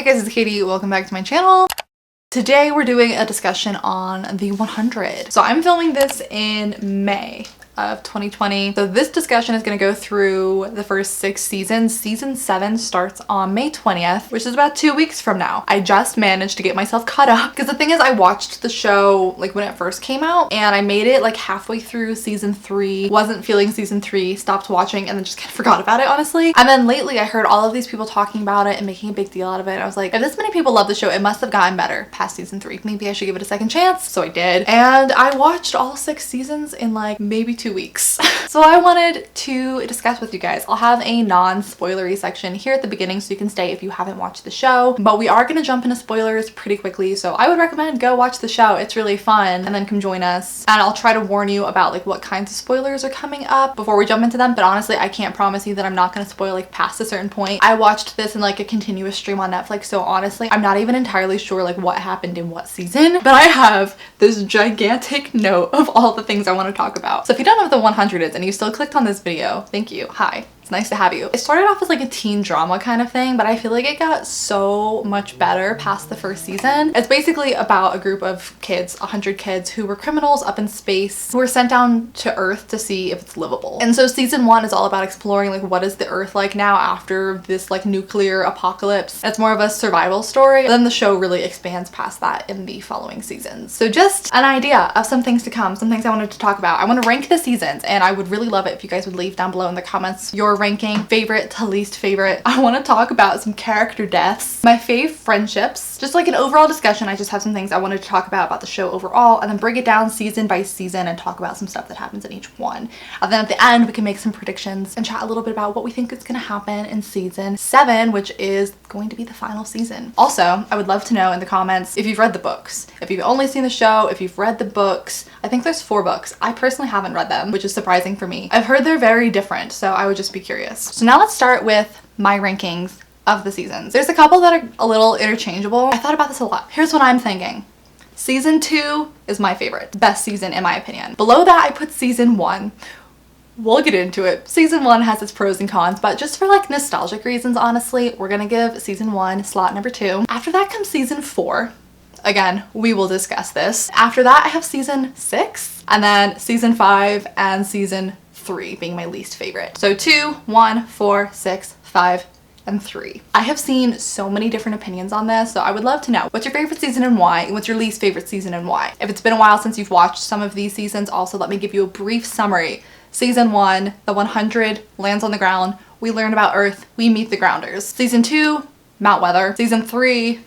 Hey guys, it's Katie. Welcome back to my channel. Today we're doing a discussion on the 100. So I'm filming this in May of 2020. So this discussion is going to go through the first 6 seasons. Season 7 starts on May 20th, which is about 2 weeks from now. I just managed to get myself caught up because the thing is I watched the show like when it first came out and I made it like halfway through season 3, wasn't feeling season 3, stopped watching and then just kind of forgot about it, honestly. And then lately I heard all of these people talking about it and making a big deal out of it. I was like, if this many people love the show, it must have gotten better past season 3. Maybe I should give it a second chance. So I did. And I watched all 6 seasons in like maybe 2 weeks. So I wanted to discuss with you guys. I'll have a non-spoilery section here at the beginning so you can stay if you haven't watched the show, but we are going to jump into spoilers pretty quickly. So I would recommend go watch the show. It's really fun, and then come join us. And I'll try to warn you about like what kinds of spoilers are coming up before we jump into them. But honestly, I can't promise you that I'm not going to spoil like past a certain point. I watched this in like a continuous stream on Netflix. So honestly, I'm not even entirely sure like what happened in what season, but I have this gigantic note of all the things I want to talk about. So if you don't know what the 100 is and you still clicked on this video, thank you. Hi. Nice to have you. It started off as like a teen drama kind of thing, but I feel like it got so much better past the first season. It's basically about a group of kids, 100 kids who were criminals up in space who were sent down to Earth to see if it's livable. And so season 1 is all about exploring like what is the Earth like now after this like nuclear apocalypse. It's more of a survival story, but then the show really expands past that in the following seasons. So just an idea of some things to come, some things I wanted to talk about. I want to rank the seasons, and I would really love it if you guys would leave down below in the comments your ranking, favorite to least favorite. I want to talk about some character deaths, my fave friendships, just like an overall discussion. I just have some things I wanted to talk about the show overall, and then break it down season by season and talk about some stuff that happens in each one. And then at the end we can make some predictions and chat a little bit about what we think is going to happen in season 7, which is going to be the final season. Also, I would love to know in the comments if you've read the books, if you've only seen the show, if you've read the books. I think there's 4 books. I personally haven't read them, which is surprising for me. I've heard they're very different, so I would just be curious. So now let's start with my rankings of the seasons. There's a couple that are a little interchangeable. I thought about this a lot. Here's what I'm thinking. Season 2 is my favorite. Best season in my opinion. Below that I put season 1. We'll get into it. Season 1 has its pros and cons, but just for like nostalgic reasons, honestly, we're gonna give season 1 slot number 2. After that comes season 4. Again, we will discuss this. After that I have season 6, and then season 5 and season 3 being my least favorite. So 2, 1, 4, 6, 5, and 3. I have seen so many different opinions on this, so I would love to know what's your favorite season and why, and what's your least favorite season and why. If it's been a while since you've watched some of these seasons, also let me give you a brief summary. Season 1, the 100 lands on the ground. We learn about Earth. We meet the Grounders. Season 2, Mount Weather. Season 3,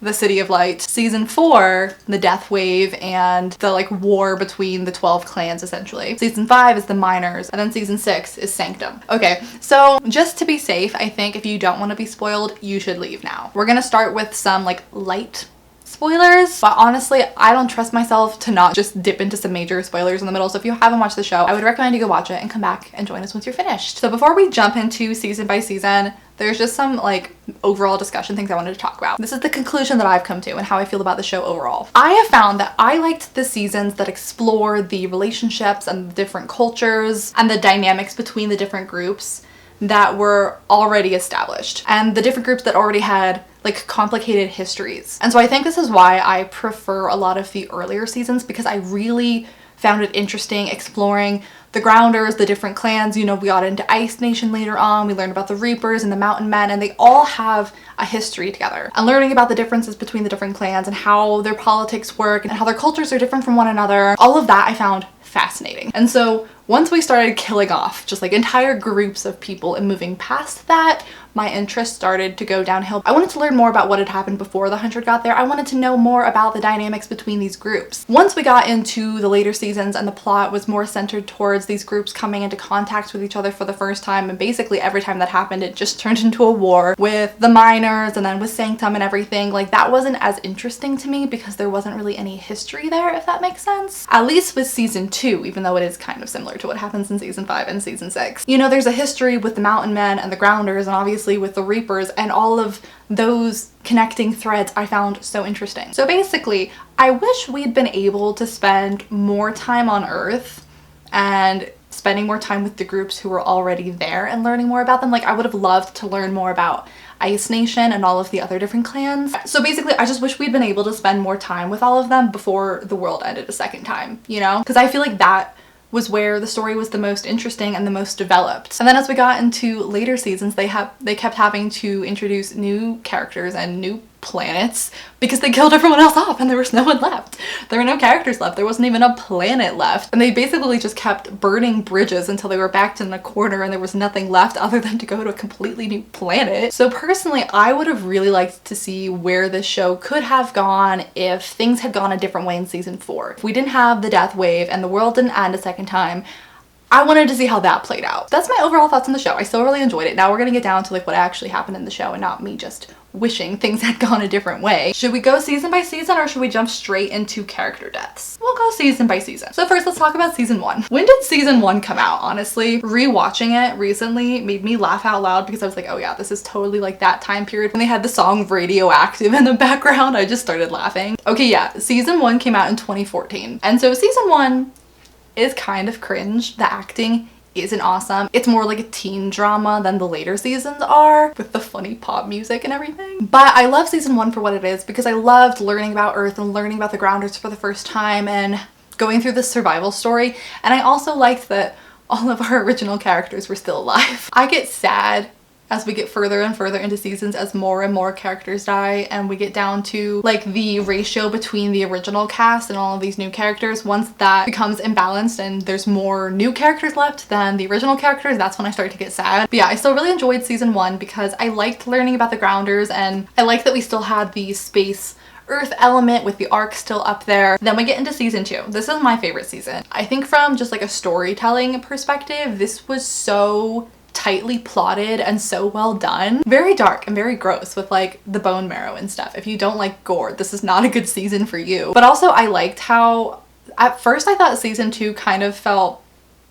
the City of Light. Season 4, the Death Wave and the like war between the 12 clans essentially. Season 5 is the Miners, and then season 6 is Sanctum. Okay, so just to be safe, I think if you don't want to be spoiled, you should leave now. We're gonna start with some like light spoilers, but honestly I don't trust myself to not just dip into some major spoilers in the middle. So if you haven't watched the show, I would recommend you go watch it and come back and join us once you're finished. So before we jump into season by season, there's just some like overall discussion things I wanted to talk about. This is the conclusion that I've come to and how I feel about the show overall. I have found that I liked the seasons that explore the relationships and the different cultures and the dynamics between the different groups that were already established and the different groups that already had like complicated histories. And so I think this is why I prefer a lot of the earlier seasons, because I really found it interesting exploring the Grounders, the different clans. You know, we got into Ice Nation later on, we learned about the Reapers and the Mountain Men, and they all have a history together. And learning about the differences between the different clans and how their politics work and how their cultures are different from one another, all of that I found fascinating. And so once we started killing off just like entire groups of people and moving past that, my interest started to go downhill. I wanted to learn more about what had happened before the 100 got there. I wanted to know more about the dynamics between these groups. Once we got into the later seasons and the plot was more centered towards these groups coming into contact with each other for the first time, and basically every time that happened it just turned into a war with the Miners and then with Sanctum and everything, like that wasn't as interesting to me because there wasn't really any history there, if that makes sense. At least with season 2, even though it is kind of similar to what happens in season 5 and season 6. You know, there's a history with the Mountain Men and the Grounders, and obviously with the Reapers, and all of those connecting threads I found so interesting. So basically, I wish we'd been able to spend more time on Earth and spending more time with the groups who were already there and learning more about them. Like, I would have loved to learn more about Ice Nation and all of the other different clans. So basically, I just wish we'd been able to spend more time with all of them before the world ended a second time, you know? Because I feel like that was where the story was the most interesting and the most developed. And then as we got into later seasons, they kept having to introduce new characters and new planets because they killed everyone else off and there was no one left. There were no characters left. There wasn't even a planet left. And they basically just kept burning bridges until they were backed in a corner and there was nothing left other than to go to a completely new planet. So personally, I would have really liked to see where this show could have gone if things had gone a different way in season 4. If we didn't have the death wave and the world didn't end a second time, I wanted to see how that played out. That's my overall thoughts on the show. I still really enjoyed it. Now we're gonna get down to like what actually happened in the show and not me just wishing things had gone a different way. Should we go season by season or should we jump straight into character deaths? We'll go season by season. So first, let's talk about season 1. When did season 1 come out? Honestly, rewatching it recently made me laugh out loud because I was like, oh yeah, this is totally like that time period when they had the song Radioactive in the background. I just started laughing. Okay, yeah, season 1 came out in 2014. And so season 1 is kind of cringe. The acting isn't awesome. It's more like a teen drama than the later seasons are, with the funny pop music and everything. But I love season 1 for what it is because I loved learning about Earth and learning about the Grounders for the first time and going through this survival story. And I also liked that all of our original characters were still alive. I get sad as we get further and further into seasons as more and more characters die and we get down to like the ratio between the original cast and all of these new characters. Once that becomes imbalanced and there's more new characters left than the original characters, that's when I start to get sad. But yeah, I still really enjoyed season 1 because I liked learning about the Grounders and I liked that we still had the space Earth element with the arc still up there. Then we get into season 2. This is my favorite season. I think from just like a storytelling perspective, this was so tightly plotted and so well done. Very dark and very gross with like the bone marrow and stuff. If you don't like gore, this is not a good season for you. But also I liked how at first I thought season 2 kind of felt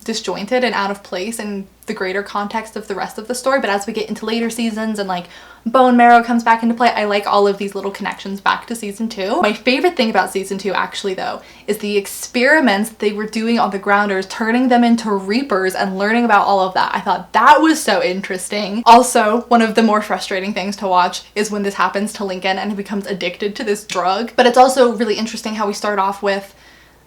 disjointed and out of place in the greater context of the rest of the story, but as we get into later seasons and like bone marrow comes back into play, I like all of these little connections back to season 2. My favorite thing about season 2 actually though is the experiments they were doing on the Grounders, turning them into Reapers and learning about all of that. I thought that was so interesting. Also, one of the more frustrating things to watch is when this happens to Lincoln and he becomes addicted to this drug. But it's also really interesting how we start off with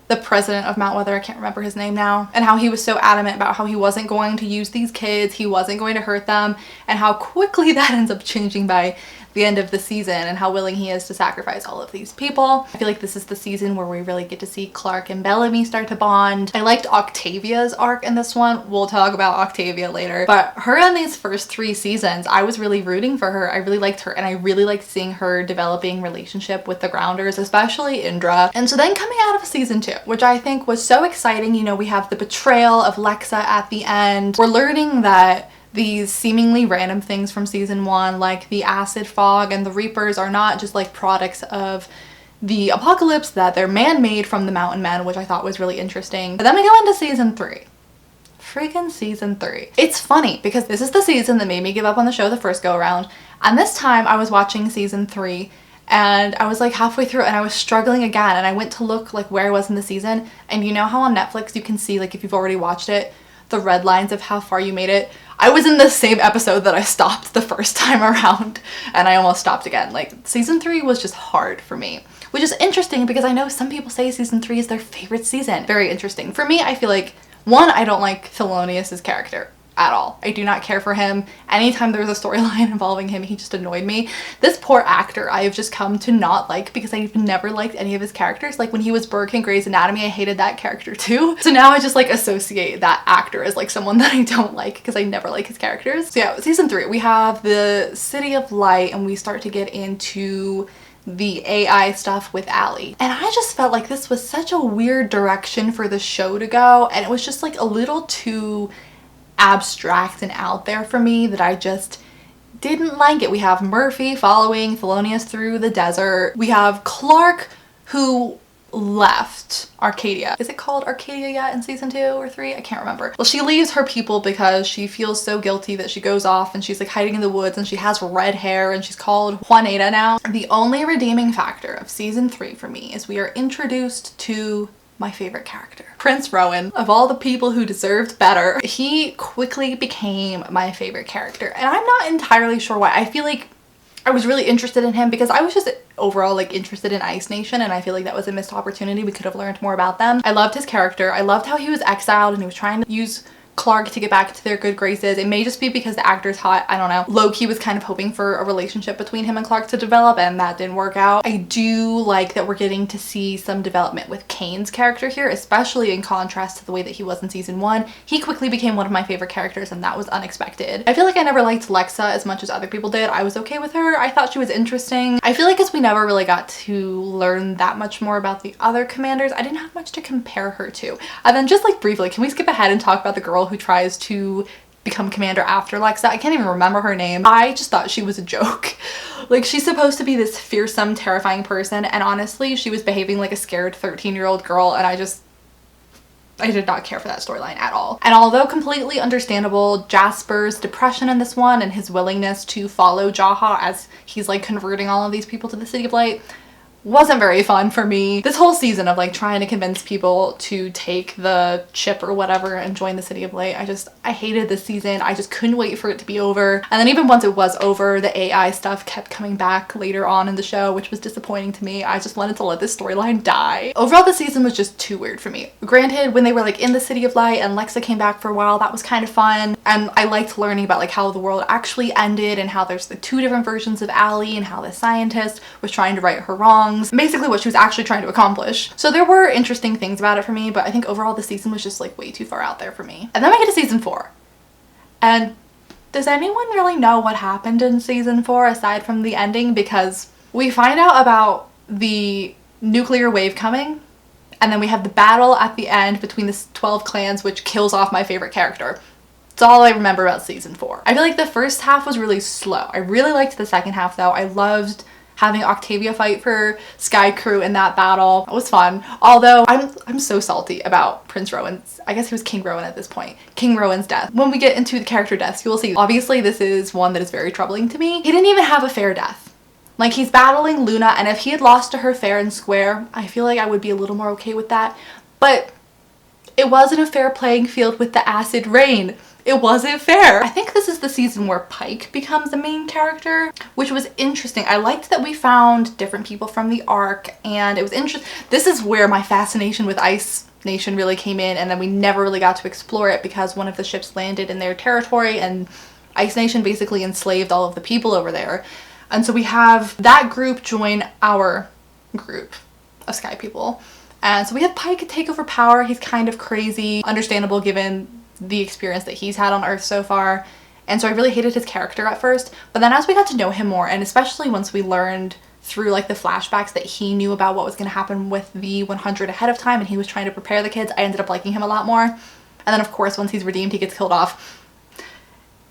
the president of Mount Weather, I can't remember his name now, and how he was so adamant about how he wasn't going to use these kids, he wasn't going to hurt them, and how quickly that ends up changing by the end of the season and how willing he is to sacrifice all of these people. I feel like this is the season where we really get to see Clark and Bellamy start to bond. I liked Octavia's arc in this one. We'll talk about Octavia later, but her in these first 3 seasons, I was really rooting for her. I really liked her and I really liked seeing her developing relationship with the Grounders, especially Indra. And so then coming out of season 2, which I think was so exciting, you know, we have the betrayal of Lexa at the end. We're learning that these seemingly random things from season 1, like the acid fog and the Reapers, are not just like products of the apocalypse, that they're man-made from the mountain men, which I thought was really interesting. But then we go into season 3. Freaking season 3. It's funny because this is the season that made me give up on the show the first go around, and this time I was watching season 3 and I was like halfway through and I was struggling again, and I went to look like where I was in the season, and you know how on Netflix you can see, like, if you've already watched it, the red lines of how far you made it? I was in the same episode that I stopped the first time around and I almost stopped again. Like, season 3 was just hard for me, which is interesting because I know some people say season 3 is their favorite season. Very interesting. For me, I feel like, one, I don't like Thelonious' character at all. I do not care for him. Anytime there was a storyline involving him, he just annoyed me. This poor actor I have just come to not like because I've never liked any of his characters. Like when he was Burke in Grey's Anatomy, I hated that character too. So now I just like associate that actor as like someone that I don't like because I never like his characters. So yeah, season 3, we have the City of Light and we start to get into the AI stuff with Allie. And I just felt like this was such a weird direction for the show to go, and it was just like a little too abstract and out there for me that I just didn't like it. We have Murphy following Thelonious through the desert. We have Clark, who left Arcadia. Is it called Arcadia yet in season 2 or 3? I can't remember. Well, she leaves her people because she feels so guilty that she goes off and she's like hiding in the woods, and she has red hair and she's called Juanita now. The only redeeming factor of season 3 for me is we are introduced to my favorite character. Prince Rowan, of all the people who deserved better, he quickly became my favorite character. And I'm not entirely sure why. I feel like I was really interested in him because I was just overall like interested in Ice Nation, and I feel like that was a missed opportunity. We could have learned more about them. I loved his character. I loved how he was exiled and he was trying to use Clark to get back to their good graces. It may just be because the actor's hot, I don't know. Low-key was kind of hoping for a relationship between him and Clark to develop, and that didn't work out. I do like that we're getting to see some development with Kane's character here, especially in contrast to the way that he was in season 1. He quickly became one of my favorite characters, and that was unexpected. I feel like I never liked Lexa as much as other people did. I was okay with her. I thought she was interesting. I feel like as we never really got to learn that much more about the other commanders, I didn't have much to compare her to. And then just like briefly, can we skip ahead and talk about the girl who tries to become commander after Lexa? I can't even remember her name. I just thought she was a joke. Like, she's supposed to be this fearsome, terrifying person, and honestly, she was behaving like a scared 13-year-old girl, and I did not care for that storyline at all. And although completely understandable, Jasper's depression in this one and his willingness to follow Jaha as he's like converting all of these people to the City of Light wasn't very fun for me. This whole season of like trying to convince people to take the chip or whatever and join the City of Light, I hated this season. I just couldn't wait for it to be over. And then even once it was over, the AI stuff kept coming back later on in the show, which was disappointing to me. I just wanted to let this storyline die. Overall, the season was just too weird for me. Granted, when they were like in the City of Light and Lexa came back for a while, that was kind of fun. And I liked learning about like how the world actually ended and how there's the two different versions of Allie and how the scientist was trying to right her wrongs. Basically what she was actually trying to accomplish. So there were interesting things about it for me, but I think overall the season was just like way too far out there for me. And then we get to season 4. And does anyone really know what happened in season 4 aside from the ending? Because we find out about the nuclear wave coming, and then we have the battle at the end between the 12 clans, which kills off my favorite character. That's all I remember about season 4. I feel like the first half was really slow. I really liked the second half though. I loved having Octavia fight for Sky Crew in that battle. It was fun. Although I'm so salty about Prince Rowan's, I guess he was King Rowan at this point, King Rowan's death. When we get into the character deaths, you will see, obviously this is one that is very troubling to me. He didn't even have a fair death. Like, he's battling Luna, and if he had lost to her fair and square, I feel like I would be a little more okay with that. But it wasn't a fair playing field with the acid rain. It wasn't fair. I think this is the season where Pike becomes the main character, which was interesting. I liked that we found different people from the Ark, and it was interesting. This is where my fascination with Ice Nation really came in, and then we never really got to explore it because one of the ships landed in their territory and Ice Nation basically enslaved all of the people over there. And so we have that group join our group of Sky people. And so we have Pike take over power. He's kind of crazy, understandable given the experience that he's had on Earth so far. And so I really hated his character at first, but then as we got to know him more, and especially once we learned through like the flashbacks that he knew about what was going to happen with the 100 ahead of time and he was trying to prepare the kids, I ended up liking him a lot more. And then of course once he's redeemed, he gets killed off.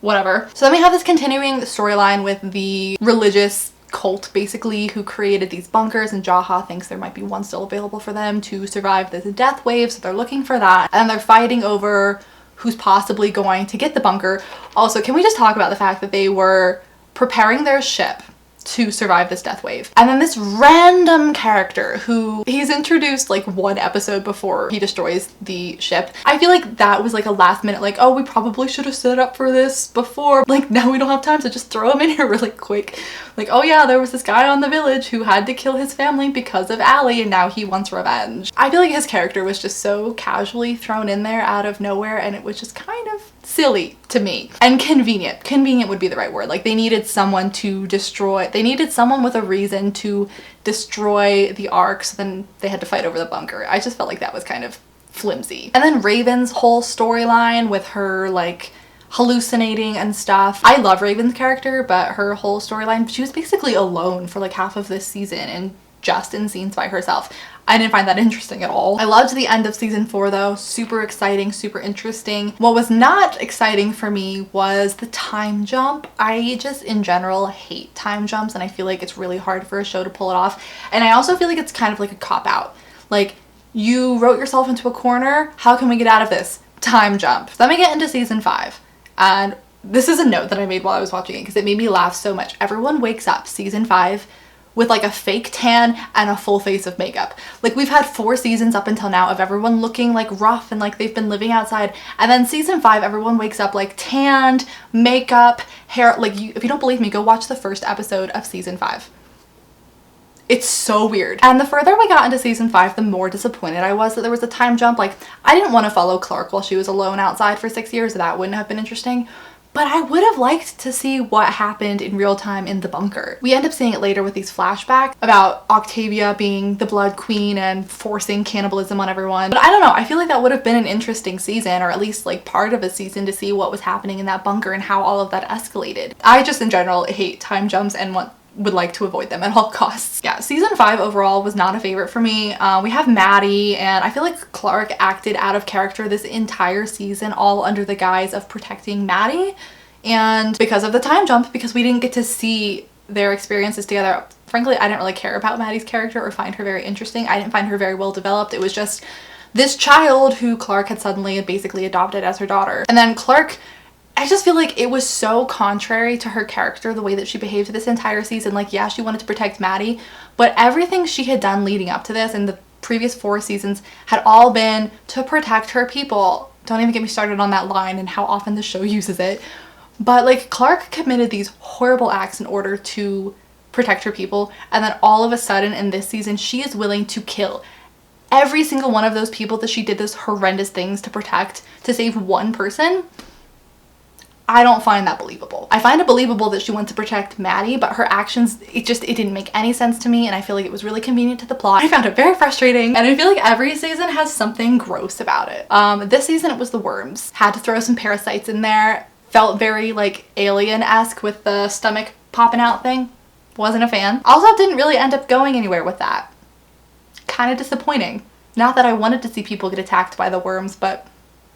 Whatever. So then we have this continuing storyline with the religious cult basically who created these bunkers, and Jaha thinks there might be one still available for them to survive this death wave, so they're looking for that, and they're fighting over who's possibly going to get the bunker. Also, can we just talk about the fact that they were preparing their ship to survive this death wave, and then this random character who he's introduced like one episode before he destroys the ship. I feel like that was like a last minute like, oh, we probably should have set up for this before, like now we don't have time, so just throw him in here really quick. Like, oh yeah, there was this guy on the village who had to kill his family because of Allie and now he wants revenge. I feel like his character was just so casually thrown in there out of nowhere, and it was just kind of silly to me. And convenient. Convenient would be the right word. Like, they needed someone to destroy, they needed someone with a reason to destroy the Ark, so then they had to fight over the bunker. I just felt like that was kind of flimsy. And then Raven's whole storyline with her like hallucinating and stuff. I love Raven's character, but her whole storyline, she was basically alone for like half of this season and just in scenes by herself. I didn't find that interesting at all. I loved the end of season 4 though. Super exciting, super interesting. What was not exciting for me was the time jump. I just in general hate time jumps, and I feel like it's really hard for a show to pull it off. And I also feel like it's kind of like a cop-out. Like, you wrote yourself into a corner, how can we get out of this? Time jump. Then we get into season 5, and this is a note that I made while I was watching it because it made me laugh so much. Everyone wakes up season 5 with like a fake tan and a full face of makeup. Like we've had 4 seasons up until now of everyone looking like rough and like they've been living outside, and then season 5 everyone wakes up like tanned, makeup, hair. Like if you don't believe me, go watch the first episode of season 5. It's so weird. And the further we got into season 5, the more disappointed I was that there was a time jump. Like I didn't want to follow Clark while she was alone outside for 6 years. That wouldn't have been interesting. But I would have liked to see what happened in real time in the bunker. We end up seeing it later with these flashbacks about Octavia being the Blood Queen and forcing cannibalism on everyone. But I don't know, I feel like that would have been an interesting season, or at least like part of a season, to see what was happening in that bunker and how all of that escalated. I just in general hate time jumps and would like to avoid them at all costs. Yeah, season 5 overall was not a favorite for me. We have Maddie, and I feel like Clark acted out of character this entire season, all under the guise of protecting Maddie. And because of the time jump, because we didn't get to see their experiences together, frankly, I didn't really care about Maddie's character or find her very interesting. I didn't find her very well developed. It was just this child who Clark had suddenly basically adopted as her daughter. And then Clark, I just feel like it was so contrary to her character, the way that she behaved this entire season. Like, yeah, she wanted to protect Maddie, but everything she had done leading up to this in the previous 4 seasons had all been to protect her people. Don't even get me started on that line and how often the show uses it. But like, Clark committed these horrible acts in order to protect her people, and then all of a sudden in this season, she is willing to kill every single one of those people that she did those horrendous things to protect to save one person. I don't find that believable. I find it believable that she wants to protect Maddie, but her actions, it didn't make any sense to me, and I feel like it was really convenient to the plot. I found it very frustrating, and I feel like every season has something gross about it. This season it was the worms. Had to throw some parasites in there. Felt very like Alien-esque with the stomach popping out thing. Wasn't a fan. Also didn't really end up going anywhere with that. Kind of disappointing. Not that I wanted to see people get attacked by the worms, but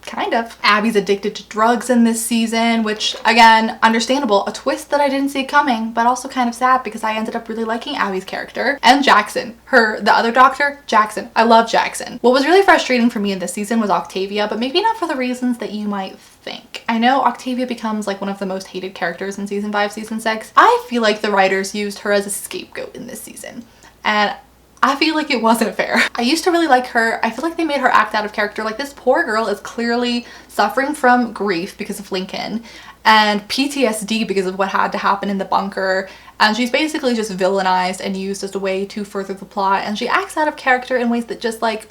kind of. Abby's addicted to drugs in this season, which again, understandable. A twist that I didn't see coming, but also kind of sad because I ended up really liking Abby's character. And Jackson, the other doctor, Jackson. I love Jackson. What was really frustrating for me in this season was Octavia, but maybe not for the reasons that you might think. I know Octavia becomes like one of the most hated characters in season 5, season 6. I feel like the writers used her as a scapegoat in this season, and I feel like it wasn't fair. I used to really like her. I feel like they made her act out of character. Like, this poor girl is clearly suffering from grief because of Lincoln and PTSD because of what had to happen in the bunker. And she's basically just villainized and used as a way to further the plot. And she acts out of character in ways that just like,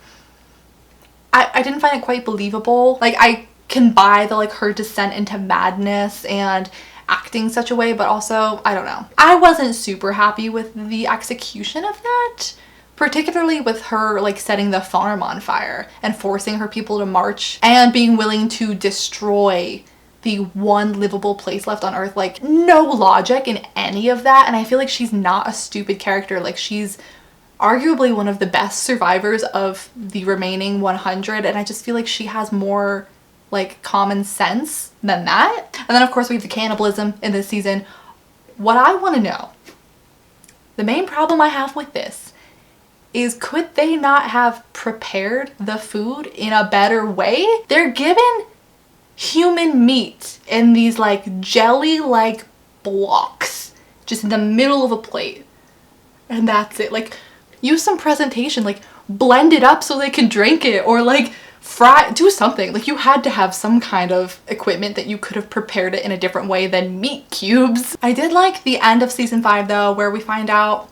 I didn't find it quite believable. Like, I can buy the like her descent into madness and acting such a way, but also, I don't know. I wasn't super happy with the execution of that. Particularly with her like setting the farm on fire and forcing her people to march and being willing to destroy the one livable place left on Earth. Like, no logic in any of that, and I feel like she's not a stupid character. Like, she's arguably one of the best survivors of the remaining 100, and I just feel like she has more like common sense than that. And then of course we have the cannibalism in this season. What I want to know, the main problem I have with this is, could they not have prepared the food in a better way? They're given human meat in these like jelly-like blocks just in the middle of a plate, and that's it. Like, use some presentation, like blend it up so they can drink it, or like do something. Like, you had to have some kind of equipment that you could have prepared it in a different way than meat cubes. I did like the end of season 5 though, where we find out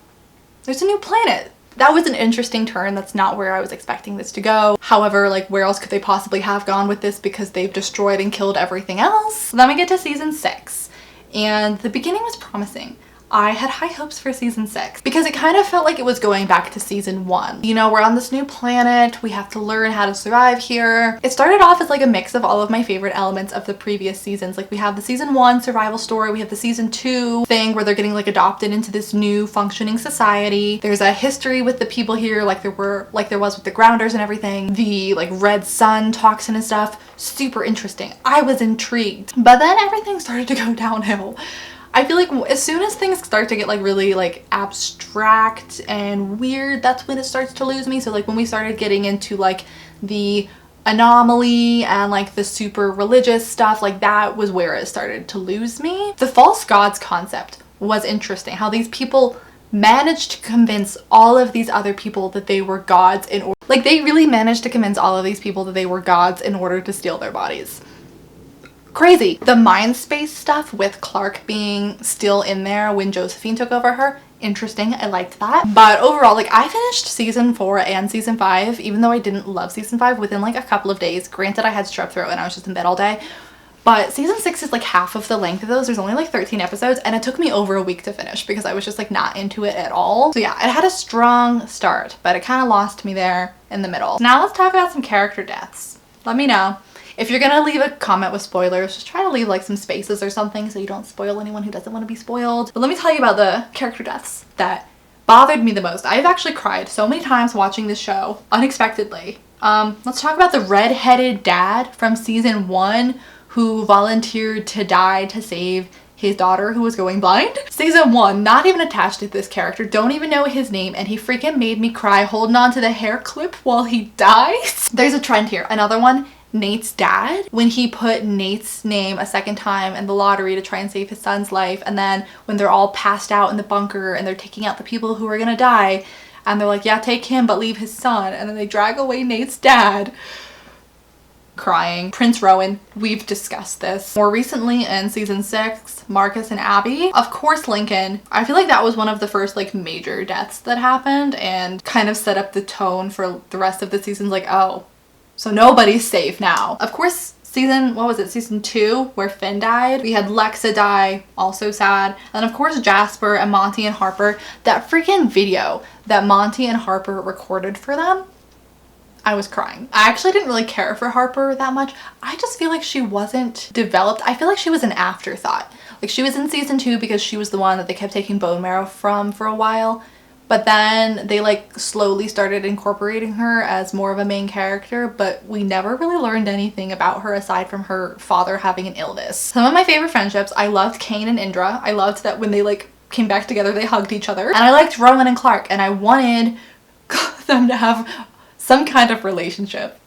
there's a new planet. That was an interesting turn. That's not where I was expecting this to go. However, like, where else could they possibly have gone with this, because they've destroyed and killed everything else? Then we get to season 6, and the beginning was promising. I had high hopes for season 6 because it kind of felt like it was going back to season 1. You know, we're on this new planet, we have to learn how to survive here. It started off as like a mix of all of my favorite elements of the previous seasons. Like, we have the season 1 survival story, we have the season 2 thing where they're getting like adopted into this new functioning society. There's a history with the people here, like there was with the grounders and everything. The like red sun toxin and stuff, super interesting. I was intrigued, but then everything started to go downhill. I feel like as soon as things start to get like really like abstract and weird, that's when it starts to lose me. So like when we started getting into like the anomaly and like the super religious stuff, like that was where it started to lose me. The false gods concept was interesting. How these people managed to convince all of these other people that they were gods in order, like they really managed to convince all of these people that they were gods in order to steal their bodies. Crazy. The mind space stuff with Clark being still in there when Josephine took over her, interesting. I liked that. But overall, like, I finished season 4 and season 5, even though I didn't love season 5, within like a couple of days. Granted, I had strep throat and I was just in bed all day. But season 6 is like half of the length of those. There's only like 13 episodes and it took me over a week to finish because I was just like not into it at all. So yeah, it had a strong start, but it kind of lost me there in the middle. Now let's talk about some character deaths. Let me know. If you're gonna leave a comment with spoilers, just try to leave like some spaces or something so you don't spoil anyone who doesn't want to be spoiled. But let me tell you about the character deaths that bothered me the most. I've actually cried so many times watching this show unexpectedly. Let's talk about the red-headed dad from season 1 who volunteered to die to save his daughter who was going blind. Season 1, not even attached to this character, don't even know his name, and he freaking made me cry holding on to the hair clip while he dies. There's a trend here. Another one, Nate's dad, when he put Nate's name a second time in the lottery to try and save his son's life, and then when they're all passed out in the bunker and they're taking out the people who are gonna die, and they're like, yeah, take him but leave his son, and then they drag away Nate's dad. Crying. Prince Rowan, we've discussed this. More recently in season 6, Marcus and Abby. Of course, Lincoln. I feel like that was one of the first like major deaths that happened and kind of set up the tone for the rest of the seasons, like, oh, so nobody's safe now. Of course, season 2 where Finn died. We had Lexa die, also sad. And of course Jasper and Monty and Harper. That freaking video that Monty and Harper recorded for them, I was crying. I actually didn't really care for Harper that much. I just feel like she wasn't developed. I feel like she was an afterthought. Like she was in season 2 because she was the one that they kept taking bone marrow from for a while. But then they like slowly started incorporating her as more of a main character, but we never really learned anything about her aside from her father having an illness. Some of my favorite friendships, I loved Kane and Indra. I loved that when they like came back together, they hugged each other. And I liked Rowan and Clark, and I wanted them to have some kind of relationship,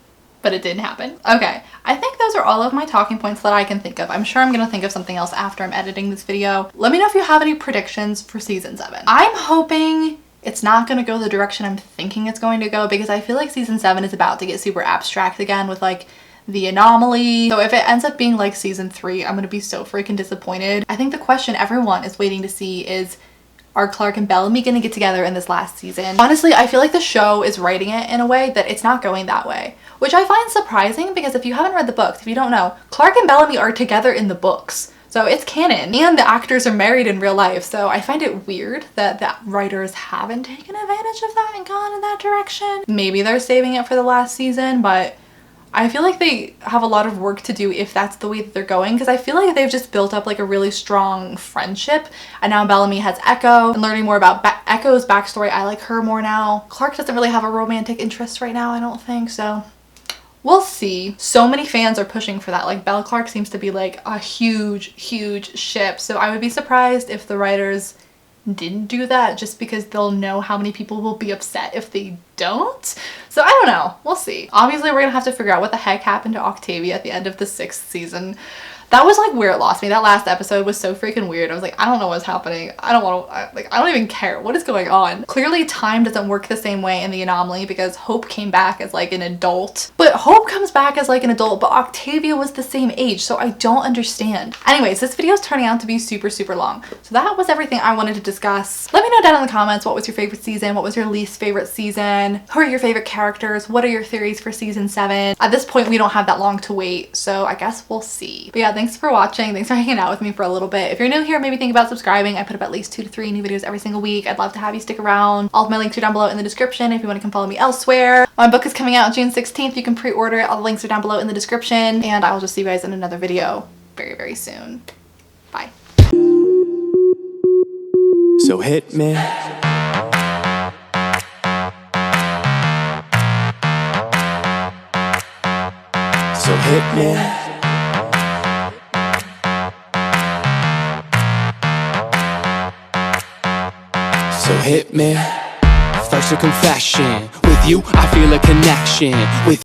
but it didn't happen. Okay, I think those are all of my talking points that I can think of. I'm sure I'm gonna think of something else after I'm editing this video. Let me know if you have any predictions for season 7. I'm hoping it's not going to go the direction I'm thinking it's going to go because I feel like season 7 is about to get super abstract again with like the anomaly. So if it ends up being like season 3, I'm going to be so freaking disappointed. I think the question everyone is waiting to see is, are Clark and Bellamy going to get together in this last season? Honestly, I feel like the show is writing it in a way that it's not going that way, which I find surprising because if you haven't read the books, if you don't know, Clark and Bellamy are together in the books. So it's canon and the actors are married in real life. So I find it weird that the writers haven't taken advantage of that and gone in that direction. Maybe they're saving it for the last season, but I feel like they have a lot of work to do if that's the way that they're going, because I feel like they've just built up like a really strong friendship, and now Bellamy has Echo, and learning more about Echo's backstory, I like her more now. Clark doesn't really have a romantic interest right now, I don't think, so we'll see. So many fans are pushing for that. Like Belle Clark seems to be like a huge ship, so I would be surprised if the writers didn't do that just because they'll know how many people will be upset if they don't. So I don't know, we'll see. Obviously we're gonna have to figure out what the heck happened to Octavia at the end of the 6th season. That was like where it lost me. That last episode was so freaking weird. I was like, I don't know what's happening. I don't even care. What is going on? Clearly time doesn't work the same way in the anomaly because Hope came back as like an adult. But Hope comes back as like an adult, but Octavia was the same age, so I don't understand. Anyways, this video is turning out to be super long. So that was everything I wanted to discuss. Let me know down in the comments, what was your favorite season? What was your least favorite season? Who are your favorite characters? What are your theories for season 7? At this point, we don't have that long to wait, so I guess we'll see. But yeah, thanks for watching. Thanks for hanging out with me for a little bit. If you're new here, maybe think about subscribing. I put up at least 2 to 3 new videos every single week. I'd love to have you stick around. All of my links are down below in the description if you want to come follow me elsewhere. My book is coming out June 16th. You can pre-order it. All the links are down below in the description. And I will just see you guys in another video very soon. Bye. So hit me. So hit me. So hit me. First a confession. With you I feel a connection. With